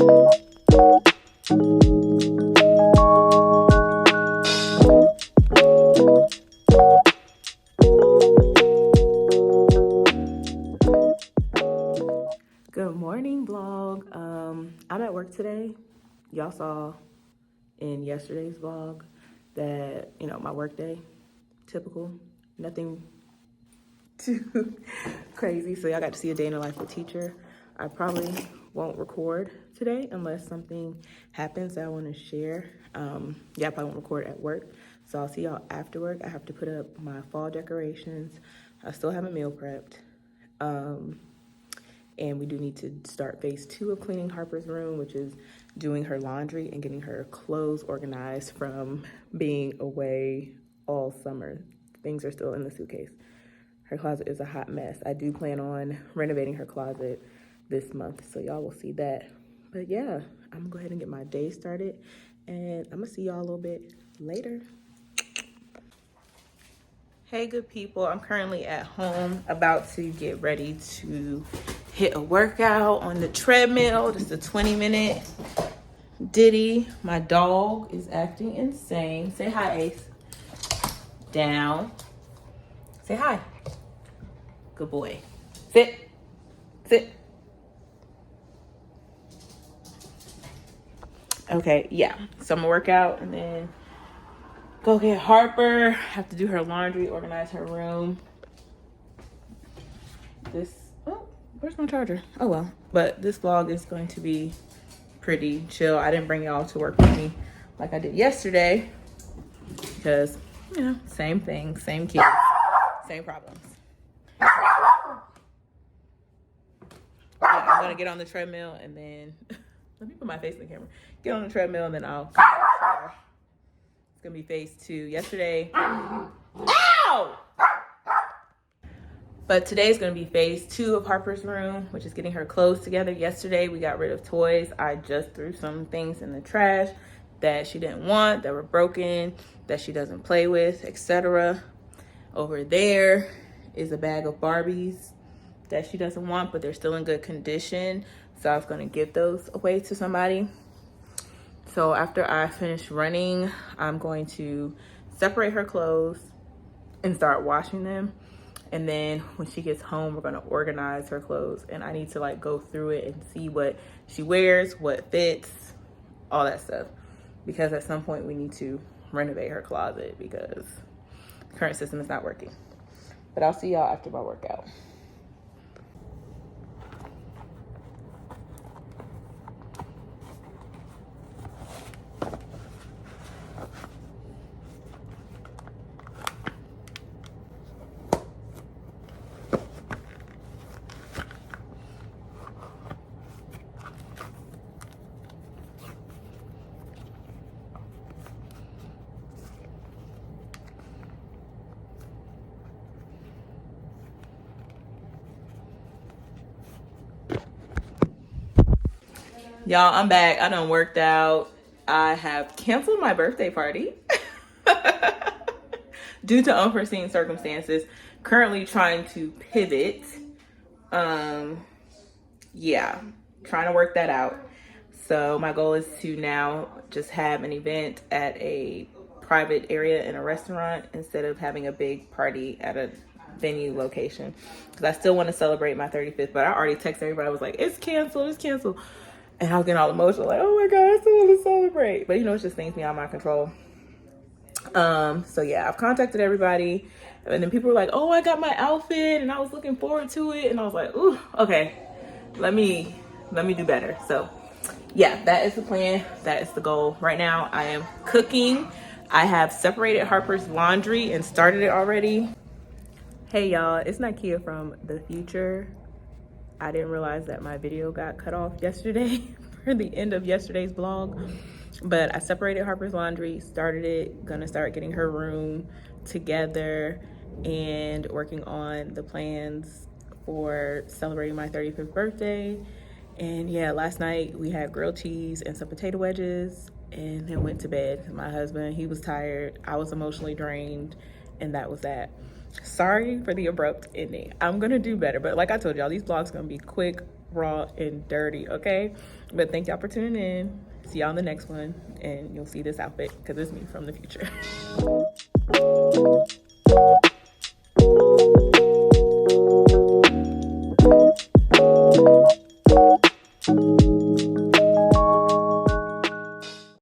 Good morning, vlog. I'm at work today. Y'all saw in yesterday's vlog that, my work day, typical, nothing too crazy. So y'all got to see a day in the life of a teacher. I probably won't record today unless something happens that I want to share. I probably won't record at work. So I'll see y'all after work. I have to put up my fall decorations. I still haven't meal prepped. And we do need to start phase 2 of cleaning Harper's room, which is doing her laundry and getting her clothes organized from being away all summer. Things are still in the suitcase. Her closet is a hot mess. I do plan on renovating her closet this month, so y'all will see that. But yeah, I'm gonna go ahead and get my day started, and I'm gonna see y'all a little bit later. Hey, good people. I'm currently at home about to get ready to hit a workout on the treadmill. Just a 20-minute ditty. My dog is acting insane. Say hi, Ace. Down. Say hi. Good boy. Sit. Sit. Okay, yeah. So I'm gonna work out and then go get Harper. Have to do her laundry, organize her room. Where's my charger? Oh well. But this vlog is going to be pretty chill. I didn't bring y'all to work with me like I did yesterday because, same thing, same kids, same problems. Yeah, I'm gonna get on the treadmill and then let me put my face in the camera. Get on the treadmill and then I'll come back. It's gonna be phase 2. Yesterday, ow! But today's gonna be phase 2 of Harper's room, which is getting her clothes together. Yesterday, we got rid of toys. I just threw some things in the trash that she didn't want, that were broken, that she doesn't play with, etc. Over there is a bag of Barbies that she doesn't want, but they're still in good condition. So I was gonna give those away to somebody. So after I finish running, I'm going to separate her clothes and start washing them. And then when she gets home, we're gonna organize her clothes. And I need to go through it and see what she wears, what fits, all that stuff. Because at some point we need to renovate her closet because the current system is not working. But I'll see y'all after my workout. Y'all, I'm back. I done worked out. I have canceled my birthday party due to unforeseen circumstances. Currently trying to pivot. Yeah, trying to work that out. So my goal is to now just have an event at a private area in a restaurant instead of having a big party at a venue location. Because I still want to celebrate my 35th, but I already texted everybody. I was like, it's canceled, it's canceled. And I was getting all emotional, like, oh my God, I still want to celebrate. But it's just things beyond my control. So yeah, I've contacted everybody. And then people were like, oh, I got my outfit and I was looking forward to it. And I was like, ooh, okay, let me do better. So yeah, that is the plan. That is the goal. Right now I am cooking. I have separated Harper's laundry and started it already. Hey y'all, it's Nakia from the future. I didn't realize that my video got cut off yesterday for the end of yesterday's vlog, but I separated Harper's laundry, started it, gonna start getting her room together and working on the plans for celebrating my 35th birthday. And yeah, last night we had grilled cheese and some potato wedges and then went to bed. My husband, he was tired, I was emotionally drained, and that was that. Sorry for the abrupt ending. I'm gonna do better, but like I told y'all, these vlogs gonna be quick, raw and dirty, okay? But thank y'all for tuning in. See y'all in the next one, and you'll see this outfit because it's me from the future.